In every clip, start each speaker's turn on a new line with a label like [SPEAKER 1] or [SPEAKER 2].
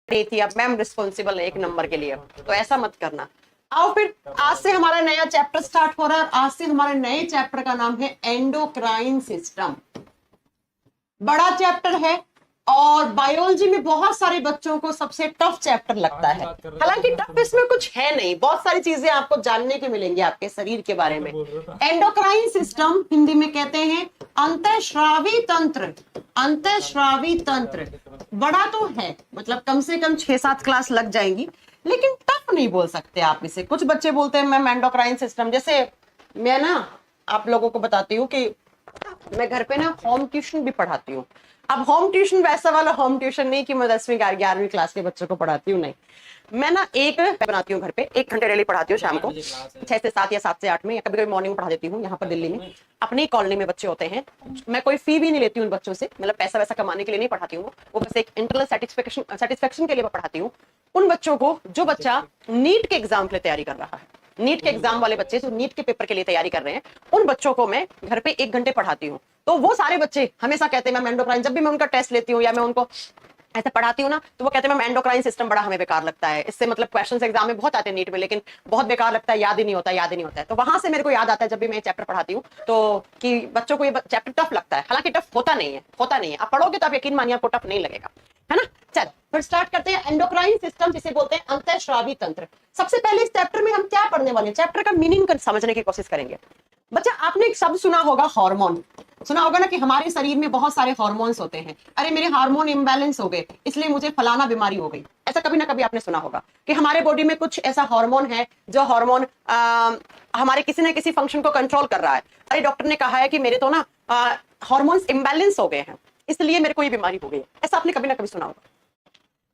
[SPEAKER 1] नहीं थी, अब मैम रिस्पॉन्सिबल है 1 नंबर के लिए, तो ऐसा मत करना। आओ फिर आज से हमारा नया चैप्टर स्टार्ट हो रहा है। आज से हमारे नए चैप्टर का नाम है एंडोक्राइन सिस्टम। बड़ा चैप्टर है और बायोलॉजी में बहुत सारे बच्चों को सबसे टफ चैप्टर लगता है। हालांकि टफ इसमें कुछ है नहीं, बहुत सारी चीजें आपको जानने की मिलेंगी आपके शरीर के बारे में। एंडोक्राइन सिस्टम हिंदी में कहते हैं अंतःस्रावी तंत्र। अंतःस्रावी तंत्र बड़ा तो है, मतलब कम से कम 6-7 क्लास लग जाएंगी, लेकिन टफ नहीं बोल सकते आप इसे। कुछ बच्चे बोलते हैं मैम एंडोक्राइन सिस्टम, जैसे मैं ना आप लोगों को बताती हूँ कि मैं घर पे ना होम ट्यूशन भी पढ़ाती हूँ। अब होम ट्यूशन वैसा वाला होम ट्यूशन नहीं कि मैं 10वीं 11वीं क्लास के बच्चों को पढ़ाती हूँ, नहीं। मैं ना एक बनाती हूँ घर पे, 1 घंटे डेली पढ़ाती हूँ शाम को 6 से 7 या 7 से 8 में, या कभी कभी मॉर्निंग में पढ़ा देती हूँ। यहाँ पर दिल्ली में अपनी कॉलोनी में बच्चे होते हैं, मैं कोई फी भी नहीं लेती हूँ उन बच्चों से, मतलब पैसा वैसा कमाने के लिए नहीं पढ़ाती हूँ, वो बस एक इंटरनल सेटिस्फेक्शन के लिए पढ़ाती हूँ उन बच्चों को जो बच्चा नीट के एग्जाम के लिए तैयारी कर रहा है। नीट के एग्जाम वाले बच्चे जो नीट के पेपर के लिए तैयारी कर रहे हैं, उन बच्चों को मैं घर पे 1 घंटे पढ़ाती हूँ। तो वो सारे बच्चे हमेशा कहते हैं मैम एंडोक्राइन, जब भी मैं उनका टेस्ट लेती हूँ या मैं उनको ऐसे पढ़ाती हूँ ना, तो वो कहते हैं मैम एंडोक्राइन सिस्टम बड़ा हमें बेकार लगता है, इससे मतलब क्वेश्चंस एग्जाम में बहुत आते हैं नीट में, लेकिन बहुत बेकार लगता है, याद ही नहीं होता, याद ही नहीं होता है। तो वहां से मेरे को याद आता है जब भी मैं चैप्टर पढ़ाती हूँ तो कि बच्चों को ये चैप्टर टफ लगता है। हालांकि टफ होता नहीं है, होता नहीं है। आप पढ़ोगे तो आप यकीन मानिए आपको टफ नहीं लगेगा, है ना। चल फिर स्टार्ट करते हैं। एंडोक्राइन सिस्टम जिसे बोलते हैं अंतःस्रावी तंत्र। सबसे पहले इस चैप्टर में हम क्या पढ़ने वाले हैं, चैप्टर का मीनिंग समझने की कोशिश करेंगे। बच्चा आपने एक शब्द सुना होगा हार्मोन, सुना होगा ना कि हमारे शरीर में बहुत सारे हार्मोन्स होते हैं। अरे मेरे हार्मोन इम्बैलेंस हो गए इसलिए मुझे फलाना बीमारी हो गई, ऐसा कभी ना कभी आपने सुना होगा कि हमारे बॉडी में कुछ ऐसा हार्मोन है जो हार्मोन हमारे किसी ना किसी फंक्शन को कंट्रोल कर रहा है। अरे डॉक्टर ने कहा है कि मेरे तो ना हार्मोन्स इम्बैलेंस हो गए हैं इसलिए मेरे को ये बीमारी हो गई है, ऐसा आपने कभी ना कभी सुना होगा।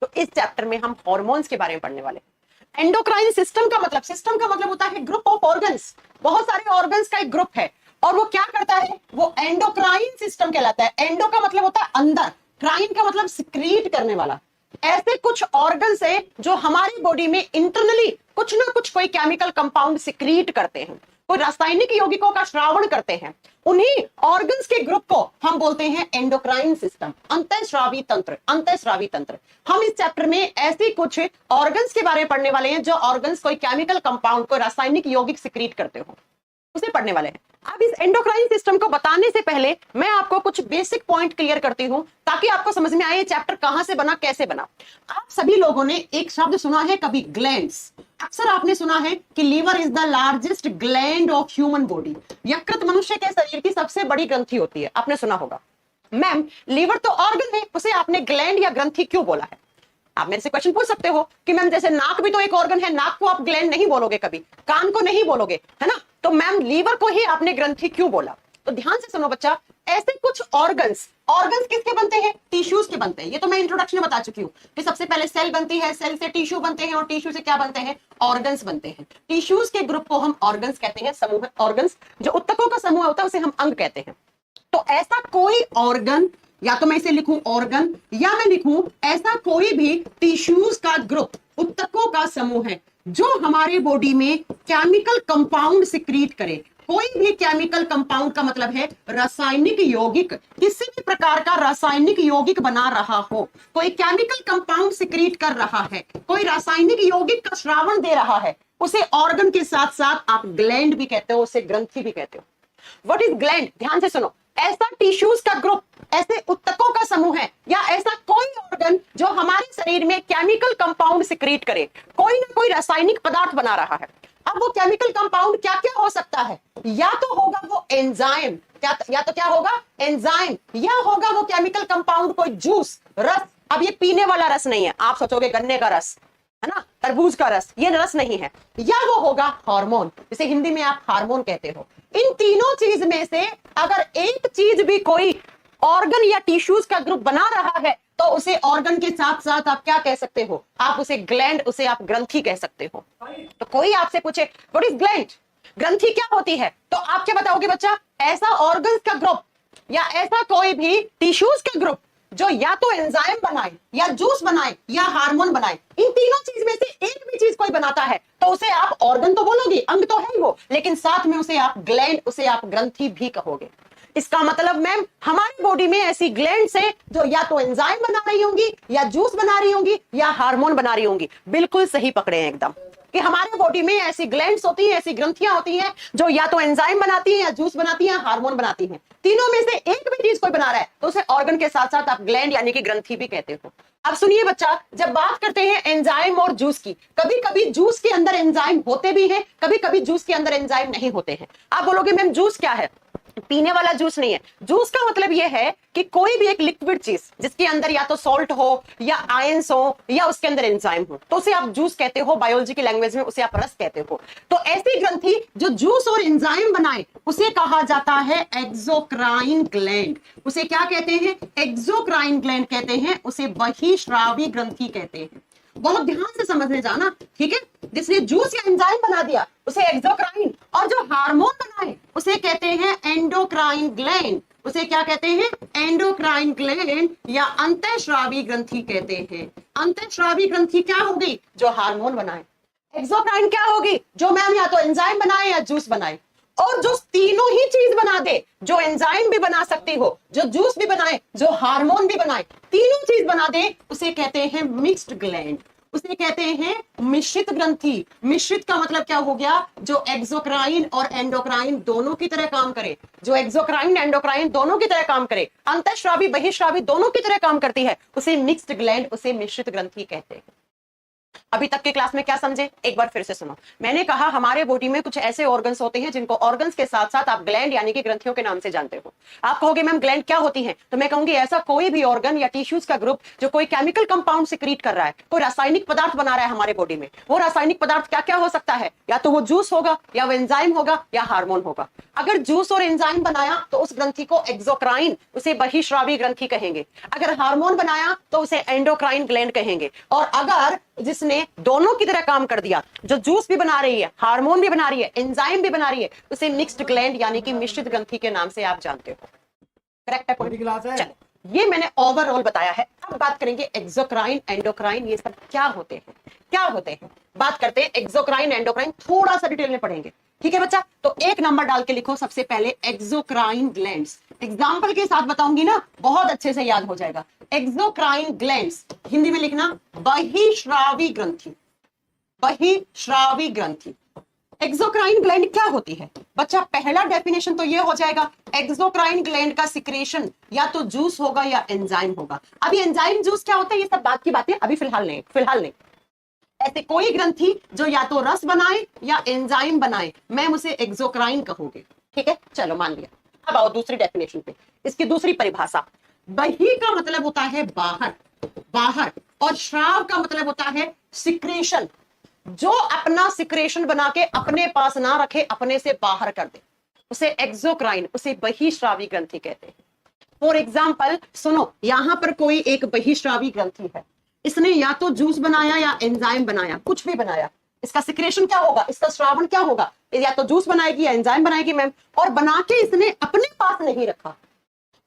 [SPEAKER 1] तो इस चैप्टर में हम हार्मोन्स के बारे में पढ़ने वाले हैं। एंडोक्राइन सिस्टम का मतलब होता है ग्रुप ऑफ ऑर्गन्स, बहुत सारे ऑर्गन्स का एक ग्रुप है, और वो क्या करता है, वो एंडोक्राइन सिस्टम कहलाता है। एंडो का मतलब होता है अंदर, क्राइन का मतलब सिक्रीट करने वाला। ऐसे कुछ ऑर्गन्स है जो हमारी बॉडी में इंटरनली कुछ ना कुछ कोई केमिकल कंपाउंड सिक्रीट करते हैं, कोई रासायनिक यौगिकों का श्रावण करते हैं। उन्हीं ऑर्गन्स के ग्रुप को हम बोलते हैं एंडोक्राइन सिस्टम, अंतःस्रावी तंत्र। अंतःस्रावी तंत्र हम इस चैप्टर में ऐसे कुछ ऑर्गन्स के बारे में पढ़ने वाले हैं जो ऑर्गन्स कोई केमिकल कंपाउंड, कोई रासायनिक यौगिक सिक्रीट करते हो, उसे पढ़ने वाले हैं। अब इस एंडोक्राइन सिस्टम को बताने से पहले मैं आपको कुछ बेसिक पॉइंट क्लियर करती हूं ताकि आपको समझ में आए ये चैप्टर कहां से बना, कैसे बना। आप सभी लोगों ने एक शब्द सुना है कभी, ग्लैंड्स। अक्सर आपने सुना है कि liver is the largest gland of human body. यकृत मनुष्य के शरीर की सबसे बड़ी ग्रंथि होती है, आपने सुना होगा। मैम लीवर तो ऑर्गन है, उसे आपने ग्लैंड या ग्रंथि क्यों बोला है? आप मेरे से क्वेश्चन पूछ सकते हो कि मैम जैसे नाक भी तो एक ऑर्गन है, नाक को आप ग्लैंड नहीं बोलोगे कभी, कान को नहीं बोलोगे, है ना, तो मैम लीवर को ही आपने ग्रंथि क्यों बोला? तो ध्यान से सुनो बच्चा, ऐसे कुछ ऑर्गन्स किसके बनते हैं? टिश्यूज के बनते हैं। ये तो मैं इंट्रोडक्शन में बता चुकी हूँ कि सबसे पहले सेल बनती है, सेल से टिश्यू बनते हैं, और टिश्यू से क्या बनते हैं? ऑर्गन्स बनते हैं। टिश्यूज के ग्रुप को हम ऑर्गन्स कहते हैं, समूह ऑर्गन्स। जो उत्तकों का समूह होता है उसे हम अंग कहते हैं। तो ऐसा कोई ऑर्गन, या तो मैं इसे लिखूं ऑर्गन, या मैं लिखूं ऐसा कोई भी टिश्यूज का ग्रुप, उत्तकों का समूह है जो हमारे बॉडी में केमिकल कंपाउंड सिक्रीट करे। कोई भी केमिकल कंपाउंड का मतलब है रासायनिक यौगिक, किसी भी प्रकार का रासायनिक यौगिक बना रहा हो, कोई केमिकल कंपाउंड सिक्रीट कर रहा है, कोई रासायनिक यौगिक का श्रावण दे रहा है, उसे ऑर्गन के साथ साथ आप ग्लैंड भी कहते हो, उसे ग्रंथि भी कहते हो। What is gland? ध्यान से सुनो, ऐसा टिश्यूज का ग्रुप, ऐसे उत्तकों का समूह है, या ऐसा कोई ऑर्गन जो हमारे शरीर में केमिकल कंपाउंड सिक्रीट करे, कोई ना कोई रासायनिक पदार्थ बना रहा है। अब वो केमिकल कंपाउंड क्या क्या हो सकता है? या तो होगा वो एंजाइम, या तो क्या होगा? एंजाइम, या होगा वो केमिकल कंपाउंड कोई जूस, रस। अब ये पीने वाला रस नहीं है, आप सोचोगे गन्ने का रस, है ना, तरबूज का रस, ये रस नहीं है। या वो होगा हार्मोन, जिसे हिंदी में आप हार्मोन कहते हो। इन तीनों चीज में से अगर एक चीज भी कोई ऑर्गन या टिश्यूज का ग्रुप बना रहा है तो उसे ऑर्गन के साथ साथ आप क्या कह सकते हो? आप उसे ग्लैंड, उसे आप ग्रंथि कह सकते हो। तो कोई आपसे पूछे व्हाट इज ग्लैंड, ग्रंथि क्या होती है, तो आप क्या बताओगे बच्चा? ऐसा ऑर्गन का ग्रुप या ऐसा कोई भी टिश्यूज का ग्रुप जो या तो एंजाइम बनाए, या जूस बनाए, या हार्मोन बनाए। इन तीनों चीज में से एक भी चीज कोई बनाता है तो उसे आप ऑर्गन तो बोलोगे, अंग तो है वो, लेकिन साथ में उसे आप ग्लैंड, उसे आप ग्रंथि भी कहोगे। इसका मतलब मैम हमारी बॉडी में ऐसी ग्लैंड्स है जो या तो एंजाइम बना रही होंगी, या जूस बना रही होंगी, या हार्मोन बना रही होंगी। बिल्कुल सही पकड़े हैं एकदम, कि हमारे बॉडी में ऐसी ग्लैंड्स होती हैं, ऐसी ग्रंथियां होती हैं जो या तो एंजाइम बनाती हैं, या जूस बनाती हैं, हार्मोन बनाती हैं। तीनों में से एक भी चीज कोई बना रहा है तो उसे ऑर्गन के साथ साथ आप ग्लैंड यानी कि ग्रंथि भी कहते हो। अब सुनिए बच्चा, जब बात करते हैं एंजाइम और जूस की, कभी कभी जूस के अंदर एंजाइम होते भी हैं, कभी कभी जूस के अंदर एंजाइम नहीं होते हैं। आप बोलोगे मैम जूस क्या है? पीने वाला जूस नहीं है। जूस का मतलब यह है कि कोई भी एक लिक्विड चीज जिसके अंदर या तो सॉल्ट हो, या आयंस हो, या उसके अंदर एंजाइम हो, तो उसे आप जूस कहते हो। बायोलॉजी की लैंग्वेज में उसे आप रस कहते हो। तो ऐसी ग्रंथि जो जूस और एंजाइम बनाए उसे कहा जाता है एक्सोक्राइन ग्लैंड। उसे क्या कहते हैं? एक्सोक्राइन ग्लैंड कहते हैं। उसे बहिस्रावी ग्रंथि कहते हैं। बहुत ध्यान से समझने जाना, ठीक है? जिसने जूस या एंजाइम बना दिया उसे एक्सोक्राइन, और जो हार्मोन बनाए उसे कहते हैं एंडोक्राइन ग्लैंड। उसे क्या कहते हैं? एंडोक्राइन ग्लैंड या अंतःस्रावी ग्रंथि कहते हैं। अंतःस्रावी ग्रंथि क्या होगी? जो हार्मोन बनाए। एक्सोक्राइन क्या होगी? जो मैम या तो एंजाइम बनाए या जूस बनाए। और जो तीनों ही चीज बना दे, जो एंजाइम भी बना सकती हो, जो जूस भी बनाए, जो हार्मोन भी बनाए, तीनों चीज बना दे, उसे कहते हैं मिक्स्ड ग्लैंड। उसे कहते हैं मिश्रित ग्रंथि। मिश्रित का मतलब क्या हो गया? जो एक्सोक्राइन और एंडोक्राइन दोनों की तरह काम करे। जो एक्सोक्राइन एंडोक्राइन दोनों की तरह काम करे, अंतःस्रावी बहिस्रावी दोनों की तरह काम करती है, उसे मिक्स्ड ग्लैंड, उसे मिश्रित ग्रंथि कहते हैं। अभी तक के क्लास में क्या समझे? एक बार फिर से सुनो। मैंने कहा हमारे बॉडी में कुछ ऐसे ऑर्गन्स होते हैं जिनको ऑर्गन्स के साथ साथ आप ग्लैंड यानी कि ग्रंथियों के नाम से जानते हो। आप कहोगे मैम ग्लैंड क्या होती है? तो मैं कहूंगी ऐसा कोई भी ऑर्गन या टिश्यूज का ग्रुप जो कोई केमिकल कंपाउंड सिक्रीट कर रहा है, कोई रासायनिक पदार्थ बना रहा है हमारे बॉडी में। वो रासायनिक पदार्थ क्या क्या हो सकता है? या तो वो जूस होगा, या वो एंजाइम होगा, या हार्मोन होगा। अगर जूस और एंजाइम बनाया तो उस ग्रंथि को एक्सोक्राइन, उसे बहिस्रावी ग्रंथि कहेंगे। अगर हार्मोन बनाया तो उसे एंडोक्राइन ग्लैंड कहेंगे। और अगर जिसने दोनों की तरह काम कर दिया, जो जूस भी बना रही है, हार्मोन भी बना रही है, एंजाइम भी बना रही है, उसे मिक्स्ड ग्लैंड यानी कि मिश्रित ग्रंथि के नाम से आप जानते हो। करेक्ट है? चलो, ये मैंने ओवरऑल बताया है। अब बात करेंगे एक्सोक्राइन एंडोक्राइन ये सब क्या होते हैं। क्या होते हैं बात करते हैं। एक्सोक्राइन एंडोक्राइन थोड़ा सा डिटेल में पढ़ेंगे, ठीक है बच्चा? तो एक नंबर डाल के लिखो सबसे पहले एक्सोक्राइन ग्लैंड्स। एग्जांपल के साथ बताऊंगी ना, बहुत अच्छे से याद हो जाएगा। एक्सोक्राइन ग्लैंड्स हिंदी में लिखना बहिस्रावी ग्रंथि। बहिस्रावी ग्रंथि। एक्सोक्राइन ग्लैंड क्या होती है बच्चा? पहला डेफिनेशन तो ये हो जाएगा, एक्सोक्राइन ग्लैंड का सिक्रेशन या तो जूस होगा या एंजाइम होगा। अभी एंजाइम जूस क्या होता है ये सब बात की बातें अभी फिलहाल नहीं। ऐसे कोई ग्रंथि जो या तो रस बनाए या एंजाइम बनाए, मैं उसे एक्सोक्राइन कहूंगी, ठीक है? चलो मान लिया। अब आओ दूसरी डेफिनेशन पे। इसकी दूसरी परिभाषा, बही का मतलब होता है बाहर, बाहर, और श्राव का मतलब होता है सिक्रेशन, जो अपना सिक्रेशन बना के अपने पास ना रखे, अपने से बाहर कर दे, उसे एक्सोक्राइन, उसे बहिस्रावी ग्रंथि कहते हैं। फॉर एग्जाम्पल सुनो, यहां पर कोई एक बहिस्रावी ग्रंथि है, इसने या तो जूस बनाया या एंजाइम बनाया, कुछ भी बनाया। इसका सिक्रेशन क्या होगा? इसका श्रावण क्या होगा? या तो जूस बनाएगी या एंजाइम बनाएगी मैम, और बना के इसने अपने पास नहीं रखा।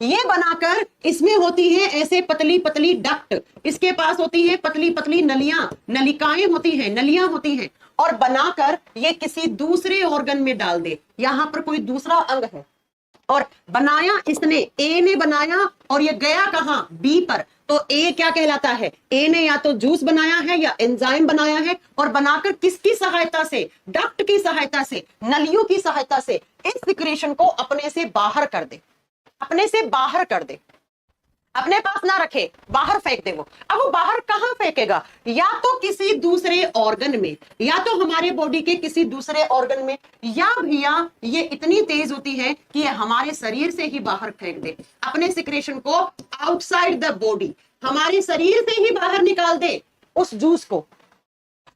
[SPEAKER 1] ये बनाकर इसमें होती है ऐसे पतली पतली डक्ट, इसके पास होती है पतली पतली नलियां, नलिकाएं होती हैं, नलियां होती हैं, और बनाकर ये किसी दूसरे ऑर्गन में डाल दे। यहां पर कोई दूसरा अंग है और बनाया इसने, ए ने बनाया, और ये गया कहां? बी पर। तो ए क्या कहलाता है? ए ने या तो जूस बनाया है या एंजाइम बनाया है, और बनाकर किसकी सहायता से? डक्ट की सहायता से, नलियों की सहायता से इस सिक्रेशन को अपने से बाहर कर दे, अपने से बाहर कर दे, अपने पास ना रखे, बाहर फेंक दे वो। अब वो बाहर कहां फेंकेगा? या तो किसी दूसरे ऑर्गन में, या तो हमारे बॉडी के किसी दूसरे ऑर्गन में, या भैया ये इतनी तेज होती है कि ये हमारे शरीर से ही बाहर फेंक दे, अपने सिक्रेशन को आउटसाइड द बॉडी, हमारे शरीर से ही बाहर निकाल दे उस जूस को।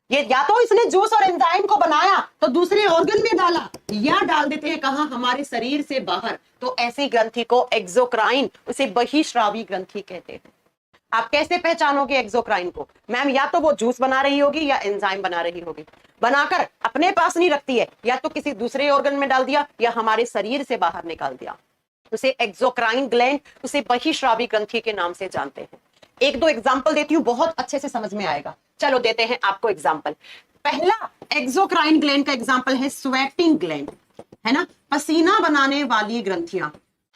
[SPEAKER 1] ये या तो इसने जूस और एंजाइम को बनाया तो दूसरे ऑर्गन में डाला, या डाल देते हैं कहां? हमारे शरीर से बाहर। तो ऐसी ग्रंथि को एक्सोक्राइन, उसे बहिस्रावी ग्रंथि कहते हैं। आप कैसे पहचानोगे एक्सोक्राइन को? मैम या तो वो जूस बना रही होगी या एंजाइम बना रही होगी, बनाकर अपने पास नहीं रखती है, या तो किसी दूसरे ऑर्गन में डाल दिया या हमारे शरीर से बाहर निकाल दिया, उसे एक्सोक्राइन ग्लैंड, उसे बहिस्रावी ग्रंथि के नाम से जानते हैं। एक दो एग्जाम्पल देती हूँ, बहुत अच्छे से समझ में आएगा। चलो देते हैं आपको एग्जाम्पल। पहला एक्सोक्राइन ग्लैंड का एग्जाम्पल है स्वेटिंग ग्लैंड, है ना? पसीना बनाने वाली ग्रंथियां।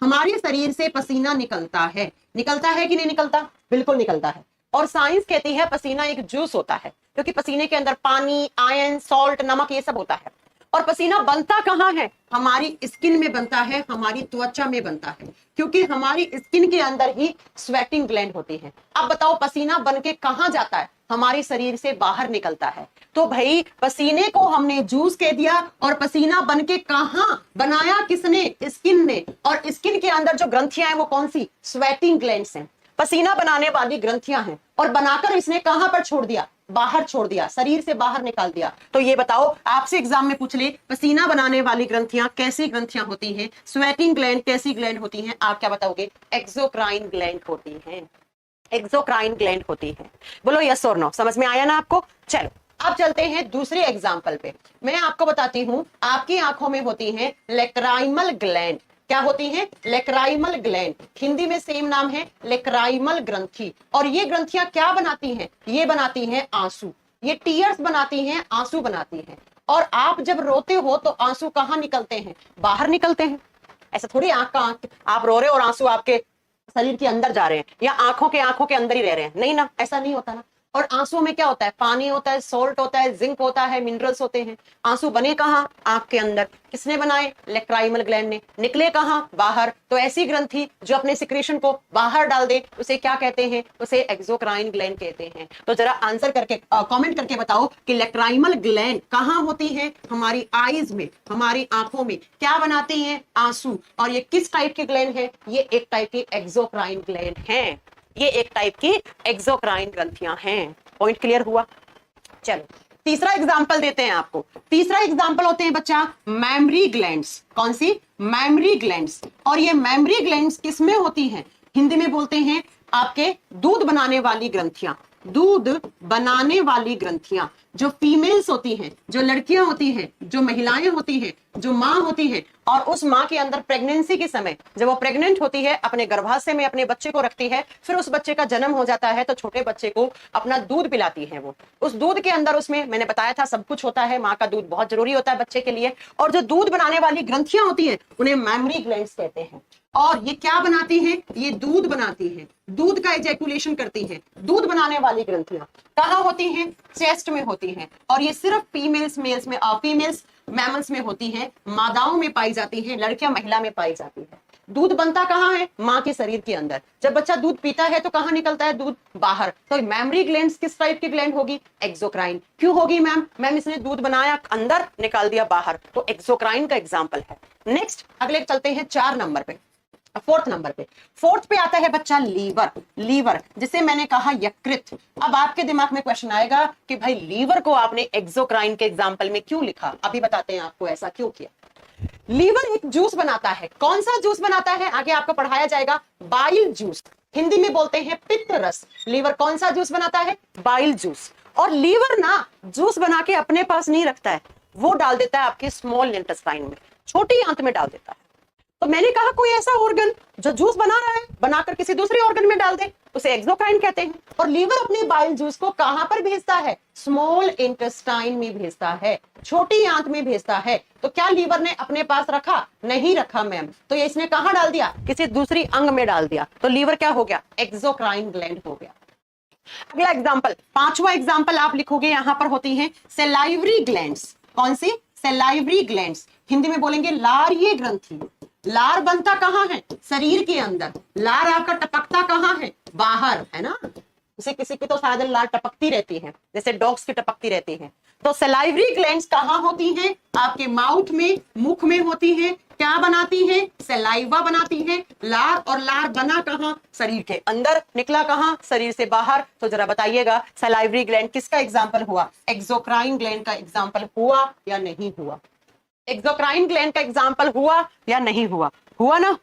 [SPEAKER 1] हमारे शरीर से पसीना निकलता है कि नहीं निकलता? बिल्कुल निकलता है। और साइंस कहती है पसीना एक जूस होता है, क्योंकि पसीने के अंदर पानी, आयरन, सॉल्ट, नमक ये सब होता है। और पसीना बनता कहाँ है? हमारी स्किन में बनता है, हमारी त्वचा में बनता है, क्योंकि हमारी स्किन के अंदर ही स्वेटिंग ग्लैंड होती है। अब बताओ पसीना बन के कहाँ जाता है? हमारे शरीर से बाहर निकलता है। तो भाई पसीने को हमने जूस कह दिया, और पसीना बन के कहाँ बनाया? किसने? स्किन ने। और स्किन के अंदर जो ग्रंथियां हैं वो कौन सी? स्वेटिंग ग्लैंड्स हैं, पसीना बनाने वाली ग्रंथियां हैं। और बनाकर इसने कहां पर छोड़ दिया? बाहर छोड़ दिया, शरीर से बाहर निकाल दिया। तो ये बताओ, आपसे एग्जाम में पूछ ले पसीना बनाने वाली ग्रंथियां कैसी ग्रंथियां होती हैं? स्वेटिंग ग्लैंड कैसी ग्लैंड होती हैं? आप क्या बताओगे? एक्सोक्राइन ग्लैंड होती हैं, एक्सोक्राइन ग्लैंड होती है। बोलो यस और नो। समझ में आया ना आपको? चलो अब चलते हैं दूसरे एग्जाम्पल पे। मैं आपको बताती हूं, आपकी आंखों में होती है लेक्राइमल ग्लैंड। क्या होती है? Lacrimal gland. हिंदी में सेम नाम है लेक्राइमल ग्रंथि। और ये ग्रंथियां क्या बनाती हैं? ये बनाती हैं आंसू। ये टीयर्स बनाती हैं, आंसू बनाती हैं। और आप जब रोते हो तो आंसू कहाँ निकलते हैं? बाहर निकलते हैं। ऐसा थोड़ी आप रो रहे हो और आंसू आपके शरीर के अंदर जा रहे हैं, या आंखों के अंदर ही रह रहे हैं, नहीं ना, ऐसा नहीं होता ना। और आंसुओं में क्या होता है? पानी होता है, सॉल्ट होता है, जिंक होता है, मिनरल्स होते हैं। आंसू बने कहाँ? आंख के अंदर। किसने बनाए? लेक्राइमल ग्लैंड ने। निकले कहाँ? बाहर। तो ऐसी ग्रंथि जो अपने सिक्रेशन को बाहर डाल दे उसे क्या कहते हैं? उसे एक्सोक्राइन ग्लैंड कहते हैं। तो जरा आंसर करके कमेंट करके बताओ कि लेक्राइमल ग्लैंड कहाँ होती है? हमारी आईज में, हमारी आंखों में। क्या बनाती है? आंसू। और ये किस टाइप की ग्लैंड है? ये एक टाइप की एक्सोक्राइन ग्लैंड है। ये एक टाइप की एक्सोक्राइन ग्रंथियां हैं। पॉइंट क्लियर हुआ? चलो तीसरा एग्जांपल देते हैं आपको। तीसरा एग्जांपल होते हैं बच्चा मेमोरी ग्लैंड्स। कौन सी? Mammary glands. और ये मेमोरी ग्लैंड्स किसमें होती हैं? हिंदी में बोलते हैं आपके दूध बनाने वाली ग्रंथियां। दूध बनाने वाली ग्रंथियां जो फीमेल्स होती हैं, जो लड़कियां होती हैं, जो महिलाएं होती हैं, जो माँ होती है, और उस माँ के अंदर प्रेगनेंसी के समय जब वो प्रेग्नेंट होती है, अपने गर्भाशय में अपने बच्चे को रखती है, फिर उस बच्चे का जन्म हो जाता है, तो छोटे बच्चे को अपना दूध पिलाती है। वो उस दूध के अंदर, उसमें मैंने बताया था सब कुछ होता है। माँ का दूध बहुत जरूरी होता है बच्चे के लिए। और जो दूध बनाने वाली ग्रंथियां होती है उन्हें मेमोरी ग्लैंड्स कहते हैं। और ये क्या बनाती है? ये दूध बनाती है, दूध का एजैकुलेशन करती है। दूध बनाने वाली ग्रंथियां कहाँ होती हैं? चेस्ट में होती हैं। और ये सिर्फ फीमेल्स मैमल्स में होती है, मादाओं में पाई जाती है, लड़कियां महिला में पाई जाती है। दूध बनता कहाँ है? माँ के शरीर के अंदर। जब बच्चा दूध पीता है तो कहाँ निकलता है दूध? बाहर। तो मेमोरी ग्लैंड्स किस टाइप की ग्लैंड होगी? एक्सोक्राइन। क्यों होगी मैम? इसने दूध बनाया अंदर, निकाल दिया बाहर, तो एक्सोक्राइन का एग्जाम्पल है। नेक्स्ट अगले चलते हैं 4 नंबर पे, 4th नंबर पे। 4th पे आता है बच्चा लीवर। लीवर जिसे मैंने कहा यकृत। अब आपके दिमाग में क्वेश्चन आएगा कि भाई लीवर को आपने एक्सोक्राइन के एग्जांपल में क्यों लिखा? अभी बताते हैं आपको ऐसा क्यों किया। लीवर एक जूस बनाता है। कौन सा जूस बनाता है? आगे आपको पढ़ाया जाएगा। Bile juice. हिंदी में बोलते हैं पित्त रस। लीवर कौन सा जूस बनाता है? Bile juice. और लीवर ना जूस बना के अपने पास नहीं रखता है, वो डाल देता है आपके स्मॉल इंटेस्टाइन में, छोटी आंत में डाल देता है। तो मैंने कहा कोई ऐसा ऑर्गन जो जूस बना रहा है, बनाकर किसी दूसरे ऑर्गन में डाल दे, उसे एक्सोक्राइन कहते हैं। और लीवर अपने बाइल जूस को कहां पर भेजता है? स्मॉल इंटेस्टाइन में भेजता है, छोटी आंत में भेजता है। तो क्या लीवर ने अपने पास रखा? नहीं रखा मैम। तो ये इसने कहां डाल दिया? किसी दूसरी अंग में डाल दिया। तो लीवर क्या हो गया? एक्सोक्राइन ग्लैंड हो गया। अगला एग्जाम्पल, 5वां एग्जाम्पल आप लिखोगे, यहां पर होती है सलाइवरी ग्लैंड्स। कौन सी? Salivary glands. हिंदी में बोलेंगे लारीय ग्रंथि। लार बनता कहाँ है? शरीर के अंदर। लार आकर टपकता कहाँ है? बाहर, है ना। किसी किसी की तो शायद लार टपकती रहती है, जैसे डॉग्स की टपकती रहती है। तो सलाइवरी ग्लैंड्स कहाँ होती हैं? आपके माउथ में, मुख में होती है। क्या बनाती है? सलाइवा बनाती है। लार, और लार बना कहाँ? शरीर के अंदर, निकला कहाँ? शरीर से बाहर। तो जरा बताइएगा सलाइवरी ग्लैंड किसका एग्जाम्पल हुआ? एक्सोक्राइन ग्लैंड का एग्जाम्पल हुआ या नहीं हुआ? एक्सोक्राइन ग्लैंड का एग्जाम्पल हुआ या नहीं हुआ? हुआ ना।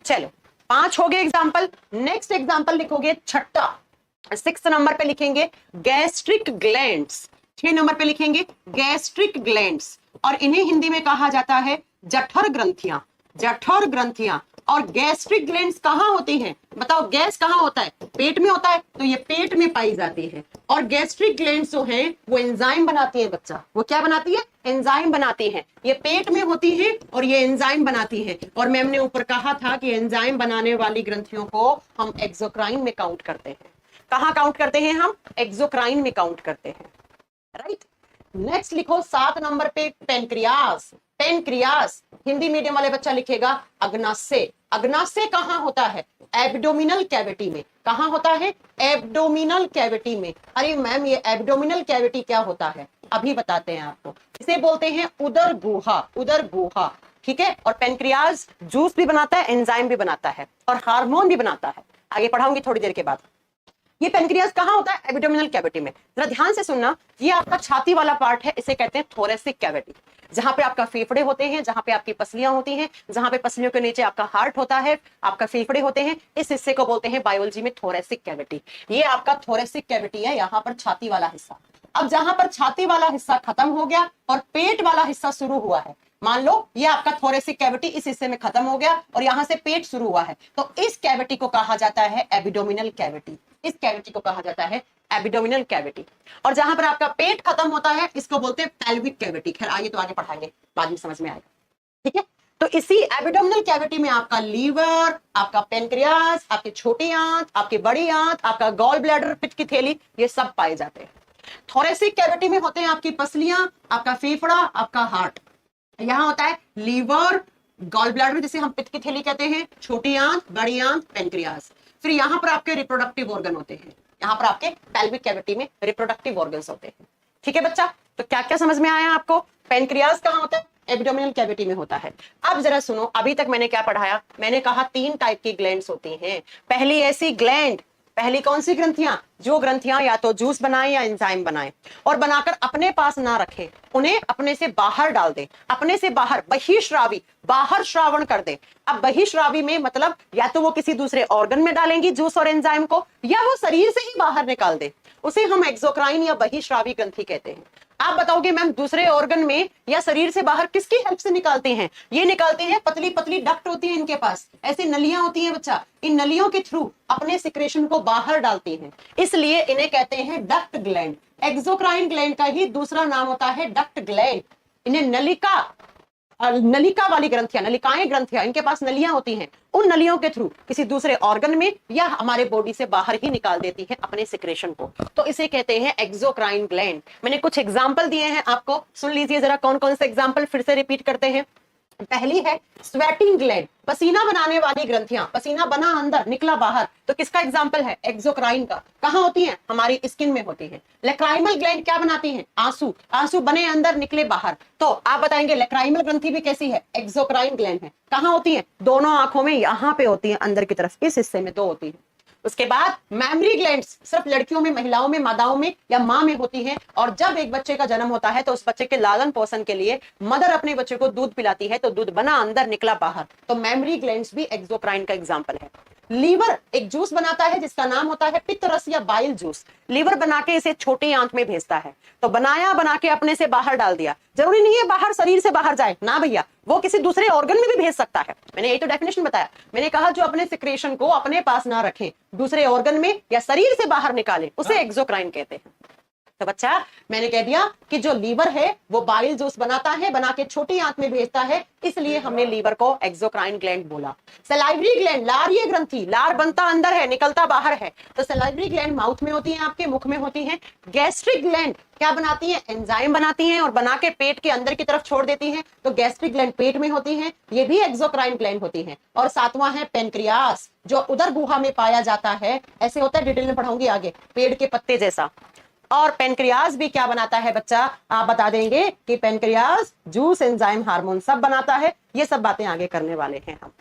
[SPEAKER 1] चलो 5 हो गए एग्जाम्पल। नेक्स्ट एग्जाम्पल लिखोगे 6 नंबर पे लिखेंगे गैस्ट्रिक ग्लैंड्स। 6 नंबर पे लिखेंगे गैस्ट्रिक ग्लैंड्स। और इन्हें हिंदी में कहा जाता है जठर ग्रंथियां। जठर ग्रंथियां। और गैस्ट्रिक ग्लैंड्स कहाँ होती हैं? बताओ, गैस कहाँ होता है? पेट में होता है। तो ये पेट में पाई जाती है। और गैस्ट्रिक ग्लैंड्स जो है वो एंजाइम बनाती है बच्चा। वो क्या बनाती है? एंजाइम बनाती हैं। ये पेट में होती हैं और ये एंजाइम बनाती हैं। और मैम ने ऊपर कहा था कि एंजाइम बनाने वाली ग्रंथियों को हम एक्सोक्राइन में काउंट करते हैं। कहाँ काउंट करते हैं हम? एक्सोक्राइन में काउंट करते हैं, राइट। नेक्स्ट लिखो 7 नंबर पे पेनक्रियास। पेनक्रियास हिंदी मीडियम वाले बच्चा लिखेगा अग्नाशय। अग्नाशय कहाँ होता है? एब्डोमिनल कैविटी में। कहाँ होता है? एब्डोमिनल कैविटी में। अरे मैम ये एब्डोमिनल कैविटी क्या होता है? अभी बताते हैं आपको। इसे बोलते हैं उदर गुहा। उदर गुहा, ठीक है। और पेनक्रियास जूस भी बनाता है, एंजाइम भी बनाता है और हार्मोन भी बनाता है। आगे पढ़ाऊंगी थोड़ी देर के बाद। ये पेनक्रियास कहाँ होता है? एब्डोमिनल कैविटी में। जरा ध्यान से सुनना, ये आपका छाती वाला पार्ट है, इसे कहते हैं थोरेसिक कैविटी। जहां पे आपका फेफड़े होते हैं, जहां पे आपकी पसलियां होती हैं, जहां पे पसलियों के नीचे आपका हार्ट होता है, आपका फेफड़े होते हैं, इस हिस्से को बोलते हैं बायोलॉजी में थोरेसिक कैविटी। ये आपका थोरेसिक कैविटी है, यहाँ पर छाती वाला हिस्सा। अब जहां पर छाती वाला हिस्सा खत्म हो गया और पेट वाला हिस्सा शुरू हुआ है, मान लो ये आपका थोरेसिक कैविटी इस हिस्से में खत्म हो गया और यहां से पेट शुरू हुआ है, तो इस कैविटी को कहा जाता है एबिडोमिनल कैविटी। इस कैविटी को कहा जाता है एबिडोमिनल कैविटी। और जहां पर आपका पेट खत्म होता है इसको बोलते हैं पेल्विक कैविटी। खैर आइए तो आगे पढ़ाएंगे, बाद में समझ में आएगा, ठीक है। तो इसी एबिडोमिनल कैविटी में आपका लीवर, आपका पेनक्रियास, आपकी छोटी आंत, आपकी बड़ी आंत, आपका गॉल ब्लैडर, पित्त की थैली, ये सब पाए जाते हैं। थोरेसिक कैविटी में होते हैं आपकी पसलियां, आपका फेफड़ा, आपका हार्ट। यहाँ होता है लीवर, गॉल ब्लैडर जिसे हम पित्त की थैली कहते हैं, छोटी आंत, बड़ी आंत, पेनक्रियास। फिर यहाँ पर आपके रिप्रोडक्टिव ऑर्गन होते हैं। यहाँ पर आपके पेल्विक कैविटी में रिप्रोडक्टिव ऑर्गन्स होते हैं, ठीक है बच्चा। तो क्या क्या समझ में आया आपको? पेनक्रियास कहाँ होता है? एब्डोमिनल कैविटी में होता है। अब जरा सुनो, अभी तक मैंने क्या पढ़ाया? मैंने कहा 3 टाइप की ग्लैंड्स होती हैं। पहली ऐसी ग्लैंड, पहली कौन सी ग्रंथियां? जो ग्रंथियां या तो जूस बनाए या एंजाइम बनाए और बनाकर अपने पास ना रखे, उन्हें अपने से बाहर डाल दे। अपने से बाहर, बहिश्रावी, बाहर श्रावण कर दे। अब बहिश्रावी में मतलब या तो वो किसी दूसरे ऑर्गन में डालेंगी जूस और एंजाइम को, या वो शरीर से ही बाहर निकाल दे। उसे हम एक्सोक्राइन या बहिश्रावी ग्रंथि कहते हैं। आप बताओगे मैम दूसरे ऑर्गन में या शरीर से बाहर किसकी हेल्प से निकालते हैं? ये निकालते हैं, पतली पतली डक्ट होती है इनके पास, ऐसी नलियां होती हैं बच्चा, इन नलियों के थ्रू अपने सिक्रेशन को बाहर डालती हैं, इसलिए इन्हें कहते हैं डक्ट ग्लैंड। एक्सोक्राइन ग्लैंड का ही दूसरा नाम होता है डक्ट ग्लैंड। इन्हें नलिका वाली ग्रंथियां, नलिकाएं ग्रंथियां, इनके पास नलियां होती हैं, उन नलियों के थ्रू किसी दूसरे ऑर्गन में या हमारे बॉडी से बाहर ही निकाल देती है अपने सिक्रेशन को, तो इसे कहते हैं एक्सोक्राइन ग्लैंड। मैंने कुछ एग्जांपल दिए हैं आपको, सुन लीजिए जरा कौन कौन से एग्जांपल, फिर से रिपीट करते हैं। पहली है स्वेटिंग ग्लैंड, पसीना बनाने वाली ग्रंथियां, पसीना बना अंदर निकला बाहर, तो किसका एग्जांपल है? एक्सोक्राइन का। कहां होती है? हमारी स्किन में होती है। लैक्राइमल ग्लैंड क्या बनाती है? आंसू, आंसू बने अंदर निकले बाहर, तो आप बताएंगे लैक्राइमल ग्रंथि भी कैसी है? एक्सोक्राइन ग्लैंड है। कहां होती है? दोनों आंखों में, यहां पे होती है अंदर की तरफ, इस हिस्से में 2 होती है। उसके बाद मैमरी ग्लैंड्स सिर्फ लड़कियों में, महिलाओं में, मादाओं में या माँ में होती हैं, और जब एक बच्चे का जन्म होता है तो उस बच्चे के लालन पोषण के लिए मदर अपने बच्चे को दूध पिलाती है, तो दूध बना अंदर निकला बाहर, तो मैमरी ग्लैंड्स भी एक्सोक्राइन का एग्जांपल है। लीवर एक जूस बनाता है जिसका नाम होता है पित्त रस या बाइल जूस। लीवर बना के इसे छोटी आंत में भेजता है, तो बना के अपने से बाहर डाल दिया। जरूरी नहीं है बाहर शरीर से बाहर जाए, ना भैया, वो किसी दूसरे ऑर्गन में भी भेज सकता है। मैंने यही तो डेफिनेशन बताया। मैंने कहा जो अपने सिक्रेशन को अपने पास ना रखे, दूसरे ऑर्गन में या शरीर से बाहर निकाले, उसे एक्सोक्राइन कहते हैं। तो बच्चा मैंने कह दिया कि जो लीवर है वो बाइल जूस बनाता है, बना के छोटी आंत में भेजता है, इसलिए हमने लीवर को एक्सोक्राइन ग्लैंड बोला। सलाइवरी ग्लैंड, लारीय ग्रंथि, लार बनता अंदर है, निकलता बाहर है, तो सलाइवरी ग्लैंड माउथ में होती है, आपके मुख में होती है। गैस्ट्रिक ग्लैंड क्या बनाती है? एंजाइम बनाती हैं और बना के पेट के अंदर की तरफ छोड़ देती हैं, तो गैस्ट्रिक ग्लैंड पेट में होती है, ये भी एक्सोक्राइन ग्लैंड होती है। और 7वां है पेनक्रियास, जो उदर गुहा में पाया जाता है, ऐसे होता है, डिटेल में पढ़ाऊंगी आगे, पेड़ के पत्ते जैसा। और पेनक्रियास भी क्या बनाता है बच्चा? आप बता देंगे कि पेनक्रियास जूस, एंजाइम, हार्मोन सब बनाता है। ये सब बातें आगे करने वाले हैं हम।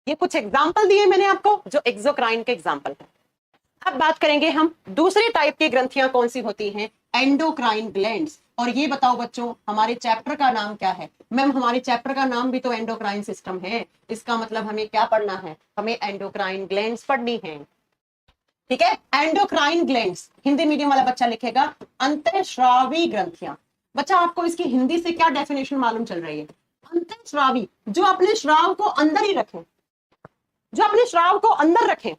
[SPEAKER 1] ये कुछ एग्जाम्पल दिए मैंने आपको जो एक्सोक्राइन के एग्जाम्पल है। अब बात करेंगे हम दूसरे टाइप की ग्रंथियां कौन सी होती हैं? Endocrine glands. और ये बताओ बच्चों, हमारे चैप्टर का नाम क्या है? मैम हमारे चैप्टर का नाम भी तो एंडोक्राइन सिस्टम है, इसका मतलब हमें क्या पढ़ना है? हमें एंडोक्राइन ग्लैंड्स पढ़नी है, ठीक है। एंडोक्राइन ग्लैंड्स, हिंदी मीडियम वाला बच्चा लिखेगा अंतःस्रावी ग्रंथियां। बच्चा आपको इसकी हिंदी से क्या डेफिनेशन मालूम चल रही है? अंतःस्रावी, जो अपने श्राव को अंदर ही रखें, जो अपने श्राव को अंदर रखें,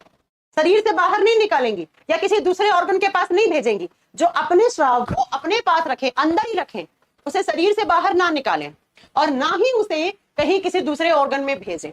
[SPEAKER 1] शरीर से बाहर नहीं निकालेंगी या किसी दूसरे ऑर्गन के पास नहीं भेजेंगी, जो अपने श्राव को अपने पास रखें, अंदर ही रखें, उसे शरीर से बाहर ना निकालें और ना ही उसे कहीं किसी दूसरे ऑर्गन में भेजें।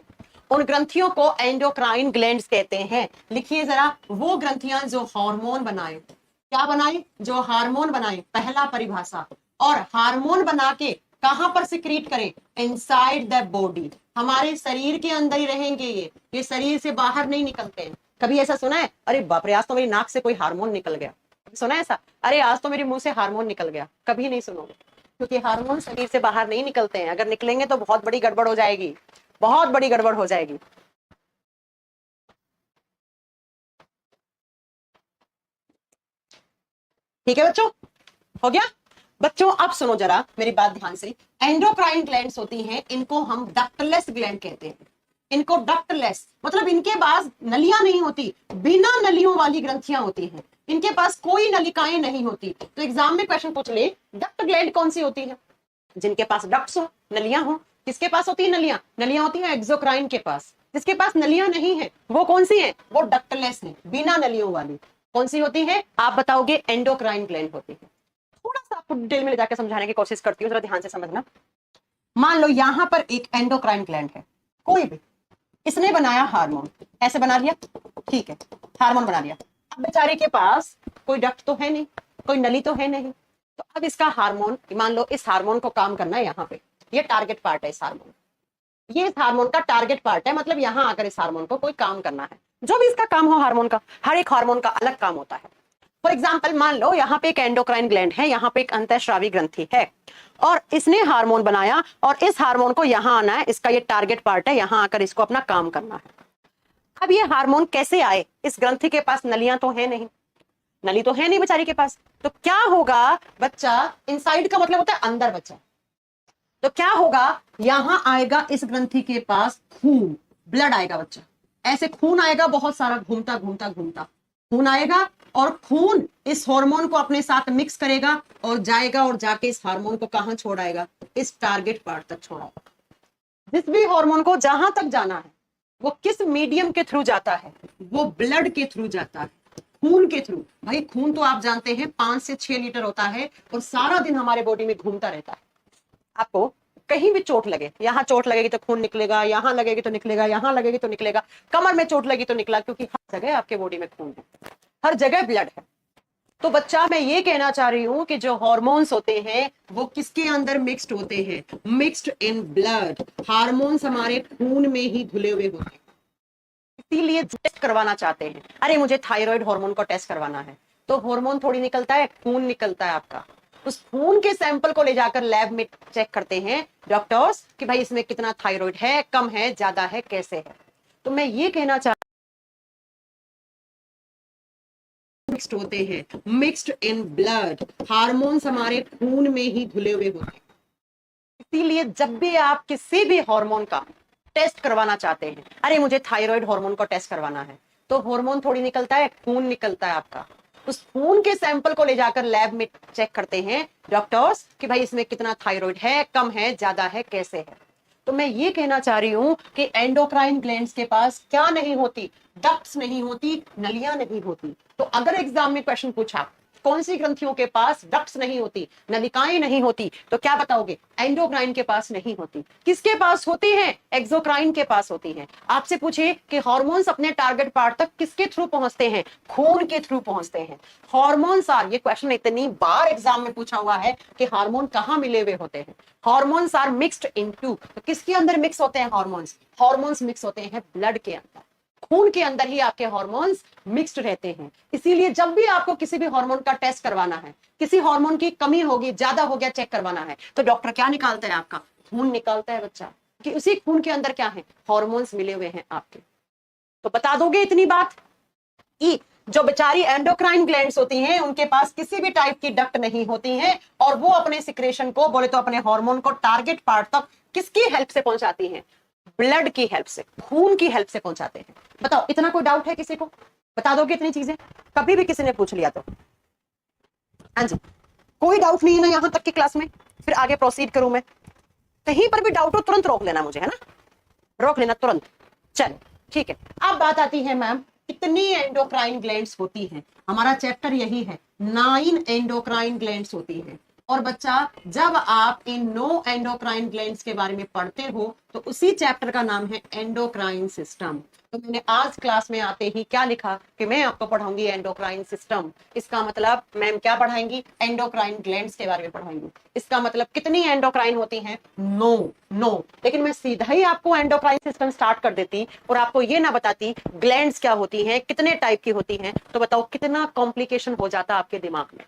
[SPEAKER 1] उन ग्रंथियों को एंडोक्राइन ग्लैंड्स कहते हैं। लिखिए जरा, वो ग्रंथियां जो हार्मोन बनाए, क्या बनाए, जो हार्मोन बनाए, पहला परिभाषा। और हार्मोन बना के कहां पर सिक्रीट करें, इनसाइड द बॉडी, हमारे शरीर के अंदर ही रहेंगे ये शरीर से बाहर नहीं निकलते हैं। कभी ऐसा सुना है, अरे बाप रे आज तो मेरी नाक से कोई हार्मोन निकल गया, सुना है ऐसा, अरे आज तो मेरे मुंह से हार्मोन निकल गया? कभी नहीं सुनोगे, क्योंकि हार्मोन शरीर से बाहर नहीं निकलते हैं। अगर निकलेंगे तो बहुत बड़ी गड़बड़ हो जाएगी, बहुत बड़ी गड़बड़ हो जाएगी। ठीक है बच्चों, हो गया? बच्चों अब सुनो जरा मेरी बात ध्यान से। एंडोक्राइन ग्लैंड्स होती हैं, इनको हम डक्टलेस ग्लैंड कहते हैं। इनको डक्टलेस मतलब इनके पास नलियां नहीं होती, बिना नलियों वाली ग्रंथियां होती हैं। इनके पास कोई नलिकाएं नहीं होती। तो एग्जाम में क्वेश्चन पूछ ले, डक्ट ग्लैंड कौन सी होती है? जिनके पास डक्ट्स हो, नलियां हो। किसके पास होती है नलियां? नलियां होती है एक्सोक्राइन के पास। जिसके पास नलियां नहीं है वो कौन सी है? वो डक्टलेस है, बिना नलियों वाली। कौन सी होती है आप बताओगे? एंडोक्राइन ग्लैंड होती है। थोड़ा सा आपको डिटेल में ले जाकर समझाने की कोशिश करती हूँ, जरा ध्यान से समझना। मान लो यहां पर एक एंडोक्राइन ग्लैंड है, कोई भी, इसने बनाया हार्मोन, ऐसे बना लिया, ठीक है, हार्मोन बना लिया। अब बेचारे के पास कोई डक्ट तो है नहीं, कोई नली तो है नहीं। तो अब इसका हार्मोन, मान लो इस हार्मोन को काम करना है यहाँ पे, ये टारगेट पार्ट है इस हार्मोन, ये इस हार्मोन का टारगेट पार्ट है, मतलब यहां आकर इस हार्मोन को कोई काम करना है। जो भी इसका काम हो हार्मोन का, हर एक हार्मोन का अलग काम होता है। फॉर एग्जाम्पल मान लो यहाँ पे एक एंडोक्राइन ग्लैंड है, यहाँ पे एक अंतःस्रावी ग्रंथि है और इसने हार्मोन बनाया और इस हार्मोन को यहाँ आना है, इसका ये टारगेट पार्ट है, यहाँ आकर इसको अपना काम करना है। अब ये हार्मोन कैसे आए? इस ग्रंथि के पास नलियां तो है नहीं, नली तो है नहीं बेचारी के पास। तो क्या होगा बच्चा, इनसाइड का मतलब होता है अंदर बच्चा। तो क्या होगा, यहां आएगा इस ग्रंथि के पास खून, ब्लड आएगा बच्चा, ऐसे खून आएगा बहुत सारा, घूमता घूमता घूमता खून आएगा और खून इस हार्मोन को अपने साथ मिक्स करेगा और जाएगा और जाके इस हार्मोन को कहां छोड़ाएगा? इस टारगेट पार्ट तक छोड़ाएगा। जिस भी हार्मोन को जहां तक जाना है वो किस मीडियम के थ्रू जाता है? वो ब्लड के थ्रू जाता है, खून के थ्रू। भाई खून तो आप जानते हैं 5 से 6 लीटर होता है और सारा दिन हमारे बॉडी में घूमता रहता है। आपको कहीं भी चोट लगे, यहाँ चोट लगेगी तो खून निकलेगा, यहाँ लगेगी तो निकलेगा, यहाँ लगेगी तो निकलेगा, कमर में चोट लगी तो निकला, क्योंकि हर जगह आपके बॉडी में खून है, हर जगह ब्लड है। तो बच्चा मैं ये कहना चाह रही हूं कि जो हार्मोन्स होते हैं वो किसके अंदर मिक्स्ड होते हैं? Mixed in blood. हार्मोन्स हमारे खून में ही घुले हुए होते हैं। इसीलिए टेस्ट करवाना चाहते हैं, अरे मुझे थायराइड हार्मोन को टेस्ट करवाना है, तो हार्मोन थोड़ी निकलता है, खून निकलता है आपका। उस खून के सैंपल को ले जाकर लैब में चेक करते हैं डॉक्टर्स कि भाई इसमें कितना थायराइड है, कम है, ज्यादा है, कैसे है। तो मैं ये कहना चाह मिक्स्ड होते हैं, मिक्स्ड इन ब्लड। हार्मोन्स हमारे खून में ही घुले हुए होते हैं। इसीलिए जब भी आप किसी भी हार्मोन का टेस्ट करवाना चाहते हैं, अरे मुझे थायराइड हार्मोन को टेस्ट करवाना है, तो हार्मोन थोड़ी निकलता है, खून निकलता है आपका। उस खून के सैंपल को ले जाकर लैब में चेक करते हैं डॉक्टर्स कि भाई इसमें कितना थायराइड है, कम है, ज्यादा है, कैसे है। तो मैं ये कहना चाह रही हूं कि एंडोक्राइन ग्लैंड्स के पास क्या नहीं होती? डक्ट्स नहीं होती, नलियां नहीं होती। तो अगर एग्जाम में क्वेश्चन पूछा कौन सी ग्रंथियों के पास डक्ट्स नहीं होती, नलिकाएं नहीं होती, तो क्या बताओगे? एंडोक्राइन के पास नहीं होती। किसके पास होती है? एक्सोक्राइन के पास होती है। आपसे पूछे कि हार्मोन्स अपने टारगेट पार्ट तक किसके थ्रू पहुंचते हैं? खून के थ्रू पहुंचते हैं। हार्मोन्स आर, ये क्वेश्चन इतनी बार एग्जाम में पूछा हुआ है कि हार्मोन कहां मिले हुए होते हैं? हार्मोन्स आर मिक्स्ड इनटू, तो किसके अंदर मिक्स होते हैं हार्मोन्स? हार्मोन्स मिक्स होते हैं ब्लड के अंदर, खून के अंदर ही आपके हार्मोन्स मिक्स्ड रहते हैं। इसीलिए जब भी आपको किसी भी हार्मोन का टेस्ट करवाना है, किसी हार्मोन की कमी होगी, ज्यादा हो गया, चेक करवाना है, तो डॉक्टर क्या निकालता है? आपका खून निकालता है बच्चा, कि उसी खून के अंदर क्या है? हार्मोन्स मिले हुए हैं आपके। तो बता दोगे इतनी बात कि जो बेचारी एंडोक्राइन ग्लैंड्स होती हैं उनके पास किसी भी टाइप की डक्ट नहीं होती हैं और वो अपने सिक्रेशन को, बोले तो अपने हार्मोन को टारगेट पार्ट तक किसकी हेल्प से पहुंचाती हैं? ब्लड की हेल्प से, खून की हेल्प से पहुंचाते हैं। बताओ, इतना कोई डाउट है किसी को? बता दोगे इतनी चीजें? कभी भी किसी ने पूछ लिया तो? हाँ जी, कोई डाउट नहीं है ना यहां तक की क्लास में? फिर आगे प्रोसीड करूं मैं? कहीं पर भी डाउट हो तुरंत रोक लेना मुझे, है ना, रोक लेना तुरंत। चलो ठीक है, अब बात आती है मैम कितनी एंडोक्राइन ग्लैंड्स होती हैं? हमारा चैप्टर यही है, 9 एंडोक्राइन ग्लैंड्स होती हैं। और बच्चा जब आप इन नो एंडोक्राइन ग्लैंड्स के बारे में पढ़ते हो तो उसी चैप्टर का नाम है एंडोक्राइन सिस्टम। तो मैंने आज क्लास में आते ही क्या लिखा कि मैं आपको पढ़ाऊंगी एंडोक्राइन सिस्टम। इसका मतलब मैम क्या पढ़ाएंगी? एंडोक्राइन ग्लैंड्स के बारे में पढ़ाएंगी। इसका मतलब कितनी एंडोक्राइन होती हैं? नो। लेकिन मैं सीधा ही आपको एंडोक्राइन सिस्टम स्टार्ट कर देती और आपको ये ना बताती ग्लैंड्स क्या होती हैं, कितने टाइप की होती हैं, तो बताओ कितना कॉम्प्लिकेशन हो जाता आपके दिमाग में।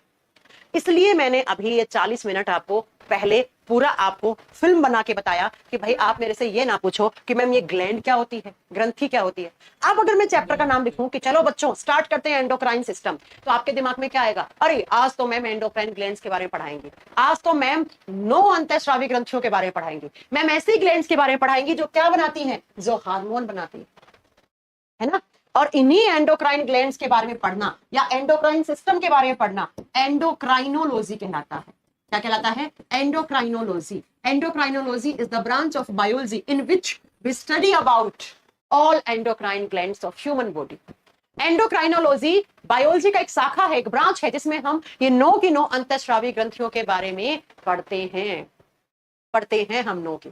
[SPEAKER 1] इसलिए मैंने अभी ये 40 मिनट आपको पहले पूरा आपको फिल्म बना के बताया कि भाई आप मेरे से ये ना पूछो कि मैम ये ग्लैंड क्या होती है, ग्रंथि क्या होती है। अब अगर मैं चैप्टर का नाम लिखूं कि चलो बच्चों स्टार्ट करते हैं एंडोक्राइन सिस्टम, तो आपके दिमाग में क्या आएगा? अरे आज तो मैम एंडोक्राइन ग्लैंड्स के बारे में पढ़ाएंगे, आज तो मैम नो अंतःस्रावी ग्रंथियों के बारे में पढ़ाएंगे, मैम ऐसी ग्लैंड्स के बारे में पढ़ाएंगी जो क्या बनाती हैं? जो हार्मोन बनाती है ना। और इन्हीं एंडोक्राइन ग्लैंड्स के बारे में पढ़ना या एंडोक्राइन सिस्टम के बारे में पढ़ना एंडोक्राइनोलॉजी कहलाता है। क्या कहलाता है? Endocrinology. Endocrinology is the branch of biology in which we study about all endocrine glands of human body. Endocrinology biology का एक शाखा है, एक ब्रांच है, जिसमें हम ये नो की नो अंतःस्रावी ग्रंथियों के बारे में पढ़ते हैं हम नो की।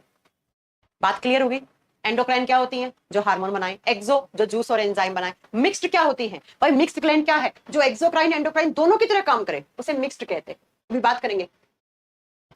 [SPEAKER 1] बात क्लियर होगी? एंडोक्राइन क्या होती हैं? जो हार्मोन बनाए। एक्सो जो जूस और एंजाइम बनाए। मिक्स्ड क्या होती हैं? भाई मिक्स्ड ग्लैंड क्या है? जो एक्सोक्राइन एंडोक्राइन दोनों की तरह काम करे, उसे मिक्स्ड कहते हैं। अभी बात करेंगे,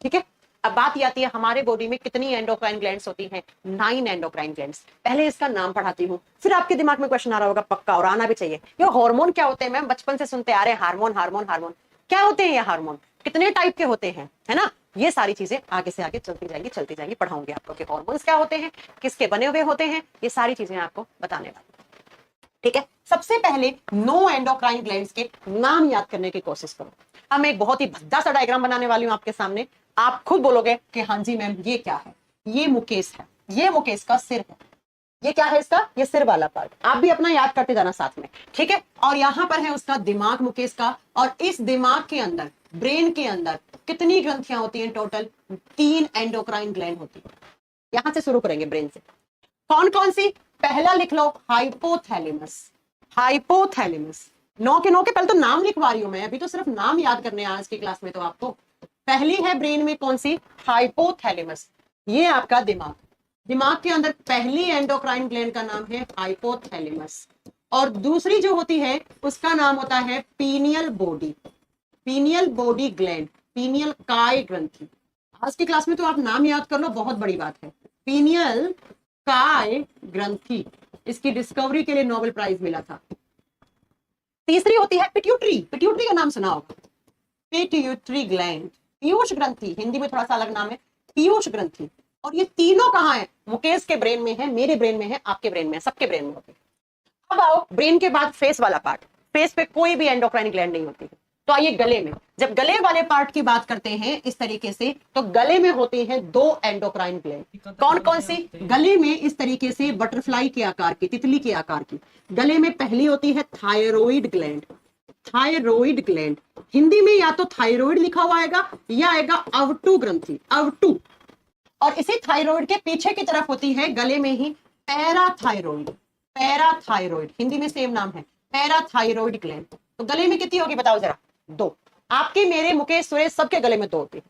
[SPEAKER 1] ठीक है। अब बात ये आती है हमारे बॉडी में कितनी एंडोक्राइन ग्लैंड्स होती हैं? 9 एंडोक्राइन ग्लैंड्स। पहले इसका नाम पढ़ाती हूँ, फिर आपके दिमाग में क्वेश्चन आ रहा होगा पक्का, और आना भी चाहिए। ये हार्मोन क्या होते हैं? मैम बचपन से सुनते आ रहे हैं हार्मोन हार्मोन हार्मोन। क्या होते हैं ये हार्मोन? कितने टाइप के होते हैं, है ना। ये सारी चीजें आगे से आगे चलती जाएंगी, पढ़ाऊंगी आपको कि हार्मोन्स क्या होते हैं, किसके बने हुए होते हैं, ये सारी चीजें आपको बताने वाली, ठीक है। सबसे पहले नो एंडोक्राइन ग्लैंड्स के नाम याद करने की कोशिश करो। हम एक बहुत ही भद्दा सा डायग्राम बनाने वाली हूं आपके सामने। आप खुद बोलोगे कि हाँ जी मैम ये क्या है? ये मुकेश है, ये मुकेश का सिर है। ये क्या है इसका? ये सिर वाला पार्ट। आप भी अपना याद करते जाना साथ में, ठीक है। और यहां पर है उसका दिमाग मुकेश का, और इस दिमाग के अंदर, ब्रेन के अंदर कितनी ग्रंथियां होती हैं? टोटल 3 एंडोक्राइन ग्लैंड होती है। यहां से शुरू करेंगे ब्रेन से। कौन कौन सी? पहला लिख लो हाइपोथैलेमस। हाइपोथैलेमस नो के पहले तो नाम लिखवा रही हूं मैं, अभी तो सिर्फ नाम याद करने आज की क्लास में। तो आपको पहली है ब्रेन में कौन सी? हाइपोथैलेमस। ये आपका दिमाग, दिमाग के अंदर पहली एंडोक्राइन ग्लैंड का नाम है हाइपोथैलेमस। और दूसरी जो होती है उसका नाम होता है pineal body, pineal body gland, pineal काय ग्रंथि। आज की क्लास में तो आप नाम याद कर लो, बहुत बड़ी बात है। पीनियल काय ग्रंथि, इसकी डिस्कवरी के लिए नोबेल प्राइज मिला था। तीसरी होती है पिट्यूटरी, पिट्यूटरी का नाम सुना होगा, पिट्यूटरी ग्लैंड, पीयूष ग्रंथि, हिंदी में थोड़ा सा अलग नाम है पीयूष ग्रंथि। और ये तीनों कहाँ है? मुकेश के ब्रेन में है, मेरे ब्रेन में है, आपके ब्रेन में है, सबके ब्रेन में होते हैं। अब आओ ब्रेन के बाद फेस वाला पार्ट। फेस पे कोई भी एंडोक्राइन ग्लैंड नहीं होती है। तो आइए गले में, जब गले वाले पार्ट की बात करते हैं इस तरीके से, तो गले में होते हैं 2 एंडोक्राइन ग्लैंड। कौन कौन सी? गले में इस तरीके से बटरफ्लाई के आकार की, तितली के आकार की। गले में पहली होती है thyroid gland. Thyroid gland Hindi में या तो थायराइड लिखा हुआ आएगा या आएगा अवटु ग्रंथि, अवटु। और इसी थायराइड के पीछे की तरफ होती है गले में ही पैराथायराइड। पैराथायराइड हिंदी में सेम नाम है, पैराथायराइड ग्लैंड। तो गले में कितनी होगी बताओ जरा? 2। आपके, मेरे, मुकेश, सुरेश सबके गले में 2 होती है।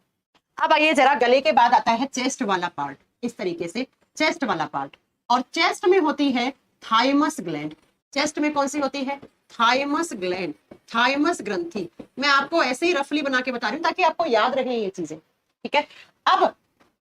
[SPEAKER 1] अब आइए जरा, गले के बाद आता है चेस्ट वाला पार्ट, इस तरीके से चेस्ट वाला पार्ट। और चेस्ट में होती है थाइमस ग्लैंड। चेस्ट में कौन सी होती है? थाइमस ग्लैंड, थाइमस ग्रंथि। मैं आपको ऐसे ही रफली बना के बता रही हूँ ताकि आपको याद रहे ये चीजें, ठीक है। अब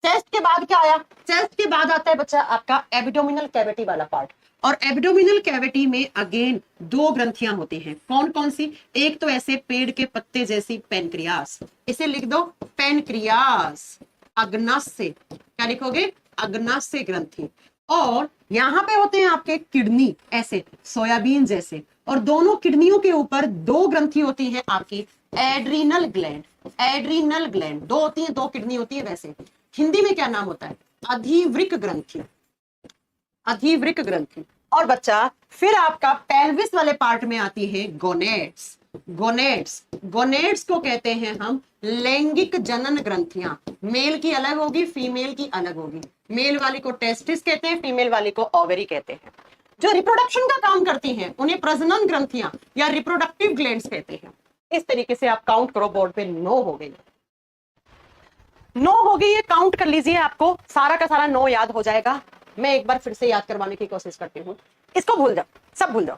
[SPEAKER 1] चेस्ट के बाद क्या आया? चेस्ट के बाद आता है बच्चा आपका एब्डोमिनल कैविटी वाला पार्ट। और एब्डोमिनल कैविटी में अगेन 2 ग्रंथियां होती हैं। कौन कौन सी? एक तो ऐसे पेड़ के पत्ते जैसी पेनक्रियास, इसे लिख दो पेनक्रियास। अग्नाशय, क्या लिखोगे? अग्नाशय ग्रंथि। और यहां पे होते हैं आपके किडनी, ऐसे सोयाबीन जैसे। और दोनों किडनियों के ऊपर 2 ग्रंथि होती है आपकी एड्रीनल ग्लैंड। एड्रीनल ग्लैंड 2 होती है, 2 किडनी होती है। वैसे हिंदी में क्या नाम होता है? अधिवृक्क ग्रंथि, अधिवृक्क ग्रंथि। और बच्चा फिर आपका पेल्विस वाले पार्ट में आती है गोनेट्स। गोनेट्स, गोनेट्स को कहते हैं हम लैंगिक जनन ग्रंथियां। मेल की अलग होगी, फीमेल की अलग होगी। मेल वाली को टेस्टिस कहते हैं, फीमेल वाली को ओवरी कहते हैं। जो रिप्रोडक्शन का काम करती हैं उन्हें प्रजनन ग्रंथियां या रिप्रोडक्टिव ग्लैंड्स कहते हैं। इस तरीके से आप काउंट करो, बोर्ड पे 9 हो गई। नो होगी, ये काउंट कर लीजिए, आपको सारा का सारा नो याद हो जाएगा। मैं एक बार फिर से याद करवाने की कोशिश करती हूँ, इसको भूल जाओ, सब भूल जाओ।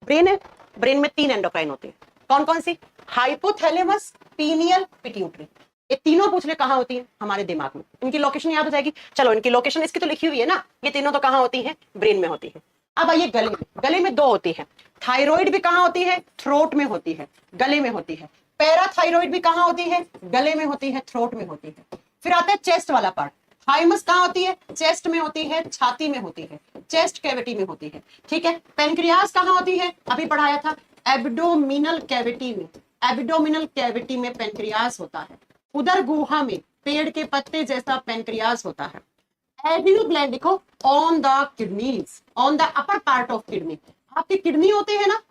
[SPEAKER 1] ब्रेन है, ब्रेन में 3 एंडोक्राइन होती है, कौन कौन सी? Hypothalamus, pineal, pituitary. ये तीनों पूछ ले कहां होती है? हमारे दिमाग में। इनकी लोकेशन याद हो जाएगी। चलो इनकी लोकेशन इसकी तो लिखी हुई है ना, ये तीनों तो कहां होती है? ब्रेन में होती है। अब आइए गले में, गले में 2 होती है। थायराइड भी कहां होती है? थ्रोट में होती है, गले में होती है। पैराथायराइड भी कहां होती है? गले में होती है, थ्रोट में होती है। फिर आता है चेस्ट वाला पार्ट। थाइमस कहां होती है? चेस्ट में होती है, छाती में होती है, चेस्ट कैविटी में होती है, ठीक है। पेनक्रियास कहां होती है? अभी पढ़ाया था, एब्डोमिनल कैविटी में। एब्डोमिनल कैविटी में पेनक्रियास होता है। उदर गुहा में पेड़ के पत्ते जैसा पेनक्रियास होता है। एड्रिनल ग्लैंड देखो, on the kidneys, on the upper part of kidney. आपके किडनी होते हैं ना,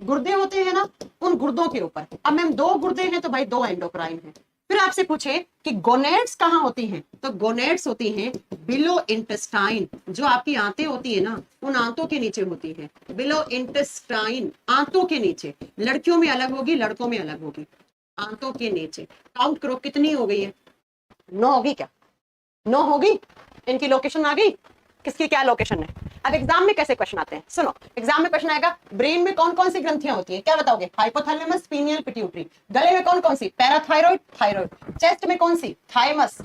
[SPEAKER 1] गुर्दे होते हैं ना, उन गुर्दों के ऊपर। अब मैम 2 गुर्दे हैं तो भाई 2 एंडोक्राइन है। फिर आपसे पूछे कि गोनेड्स कहां होती हैं, तो गोनेड्स होती हैं बिलो इंटेस्टाइन। जो आपकी आंतें होती है ना, उन आंतों के नीचे होती है, बिलो इंटेस्टाइन, आंतों के नीचे। लड़कियों में अलग होगी, लड़कों में अलग होगी, आंतों के नीचे। काउंट करो कितनी हो गई है? 9 होगी क्या? 9 होगी। इनकी लोकेशन आ गई, किसकी क्या लोकेशन है। अब एग्जाम में कैसे क्वेश्चन आते हैं, सुनो। एग्जाम में क्वेश्चन आएगा, ब्रेन में कौन कौन सी ग्रंथियां होती है, क्या बताओगे? Hypothalamus, pineal, pituitary. गले में कौन कौन सी? Parathyroid, thyroid. चेस्ट में कौन सी? थाइमस।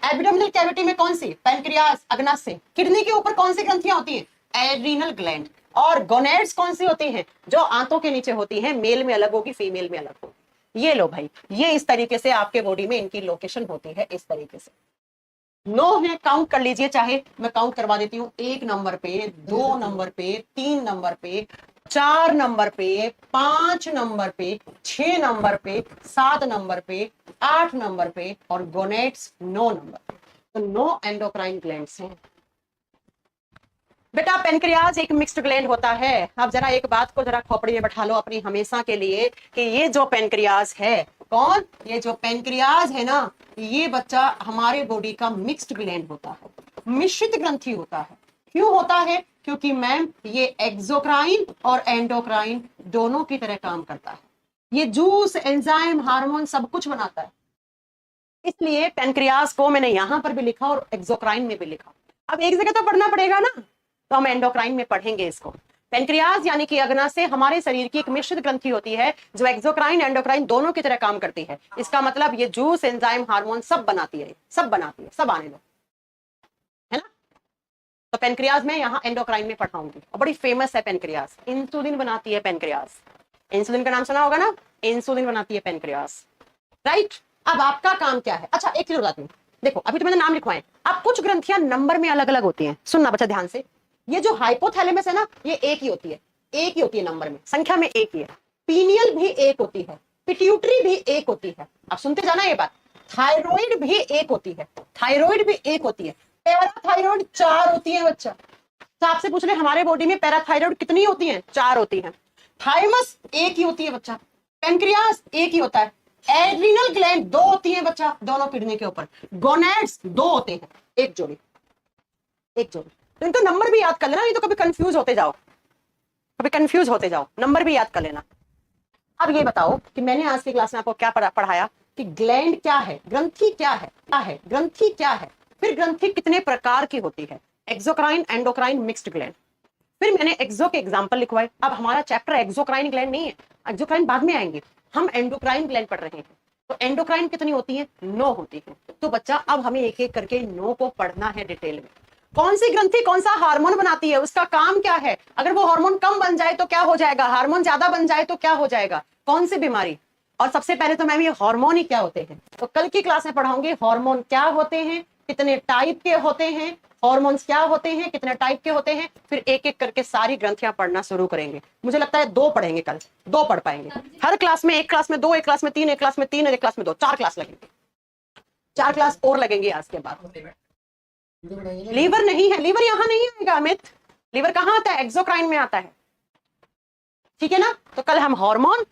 [SPEAKER 1] एब्डोमिनल कैविटी में कौन सी? पैनक्रियास, अग्नाशय। किडनी के ऊपर कौन सी ग्रंथियां होती है? Adrenal gland. और गोनेड्स कौन सी होती हैं? जो आंतों के नीचे होती हैं, मेल में अलग होगी, फीमेल में अलग होगी। ये लो भाई, ये इस तरीके से आपके बॉडी में इनकी लोकेशन होती है, इस तरीके से। 9 है, काउंट कर लीजिए, चाहे मैं काउंट करवा देती हूँ। 1 नंबर पे, 2 नंबर पे, 3 नंबर पे, 4 नंबर पे, 5 नंबर पे, 6 नंबर पे, 7 नंबर पे, 8 नंबर पे, और गोनेड्स 9 नंबर पे। तो 9 एंडोक्राइन ग्लैंड्स हैं। बेटा पेनक्रियाज एक मिक्स्ड ग्लैंड होता है। अब जरा एक बात को जरा खोपड़ी में बैठा लो अपनी हमेशा के लिए, कि ये जो पेनक्रियाज है, कौन? ये जो पेनक्रियाज है ना, ये बच्चा हमारे बॉडी का मिक्स्ड ग्लैंड होता है, मिश्रित ग्रंथि होता है। क्यों होता है? क्योंकि मैम ये एक्सोक्राइन और एंडोक्राइन दोनों की तरह काम करता है। ये जूस, एंजाइम, हार्मोन सब कुछ बनाता है। इसलिए पेनक्रियाज को मैंने यहां पर भी लिखा और एक्सोक्राइन में भी लिखा। अब एक जगह तो पढ़ना पड़ेगा ना, तो हम एंडोक्राइन में पढ़ेंगे इसको। पेनक्रियाज यानी कि अग्नाशय हमारे शरीर की एक मिश्रित ग्रंथि होती है, जो एक्सोक्राइन एंडोक्राइन दोनों की तरह काम करती है। इसका मतलब ये जूस, एंजाइम, हार्मोन सब बनाती है, सब बनाती है, सब आने दो, है ना। तो पेनक्रियाज में यहाँ एंडोक्राइन में पढ़ाऊंगी, और बड़ी फेमस है पेनक्रियाज। इंसुलिन बनाती है पेनक्रियाज। इंसुलिन का नाम सुना होगा ना, इंसुलिन बनाती है पेनक्रियाज, राइट। अब आपका काम क्या है? अच्छा एक चीज बताती हूँ, देखो अभी तो मैंने नाम लिखवाए। अब कुछ ग्रंथियां नंबर में अलग अलग होती हैं, सुनना बच्चा ध्यान से। ये जो हाइपोथैलेमस है ना, ये एक ही होती है, एक ही होती है नंबर में, संख्या में एक ही है। पीनियल भी एक होती है, पिट्यूटरी भी एक होती है। अब सुनते जाना ये बात। थायराइड भी एक होती है, थायराइड भी एक होती है। पैराथायराइड 4 होती है बच्चा। तो आपसे पूछ रहे हमारे बॉडी में पैराथायराइड कितनी होती है? 4 होती है। थाइमस एक ही होती है बच्चा। पेनक्रियास एक ही होता है। एड्रिनल ग्लैंड 2 होती है बच्चा, दोनों किडनी के ऊपर। गोनेड्स 2 होते हैं, एक जोड़ी, एक जोड़ी। तो इनको नंबर भी याद कर लेना, नहीं तो कभी कंफ्यूज होते जाओ, कभी कंफ्यूज होते जाओ, नंबर भी याद कर लेना। अब ये बताओ कि मैंने आज की क्लास में आपको क्या पढ़ाया, कि ग्लैंड क्या है, ग्रंथि क्या है, क्या है ग्रंथि, क्या है, फिर ग्रंथि कितने प्रकार की होती है, एक्सोक्राइन, एंडोक्राइन, मिक्स्ड ग्लैंड। फिर मैंने एक्सो के एग्जांपल लिखवाए। अब हमारा चैप्टर एक्सोक्राइन ग्लैंड नहीं है, एक्सोक्राइन बाद में आएंगे, हम एंडोक्राइन ग्लैंड पढ़ रहे हैं। तो एंडोक्राइन कितनी होती है? 9 होती है। तो बच्चा अब हमें एक एक करके 9 को पढ़ना है डिटेल में। कौन सी ग्रंथि कौन सा हार्मोन बनाती है, उसका काम क्या है, अगर वो हार्मोन कम बन जाए तो क्या हो जाएगा, हार्मोन ज्यादा बन जाए तो क्या हो जाएगा, कौन सी बीमारी। और सबसे पहले तो मैम ये हार्मोन ही क्या होते हैं, तो कल की क्लास में पढ़ाऊंगी हार्मोन क्या होते हैं, कितने टाइप के होते हैं, हार्मोन्स क्या होते हैं, कितने टाइप के होते हैं। फिर एक एक करके सारी ग्रंथियां पढ़ना शुरू करेंगे। मुझे लगता है 2 पढ़ेंगे कल, 2 पढ़ पाएंगे हर क्लास में। एक क्लास में 2, एक क्लास में 3, एक क्लास में 3, एक क्लास में 2, 4 क्लास लगेंगे, 4 क्लास और लगेंगे आज के बाद। लीवर नहीं है, लीवर यहां नहीं आएगा अमित, लीवर कहां आता है, एक्सोक्राइन में आता है, ठीक है ना। तो कल हम हार्मोन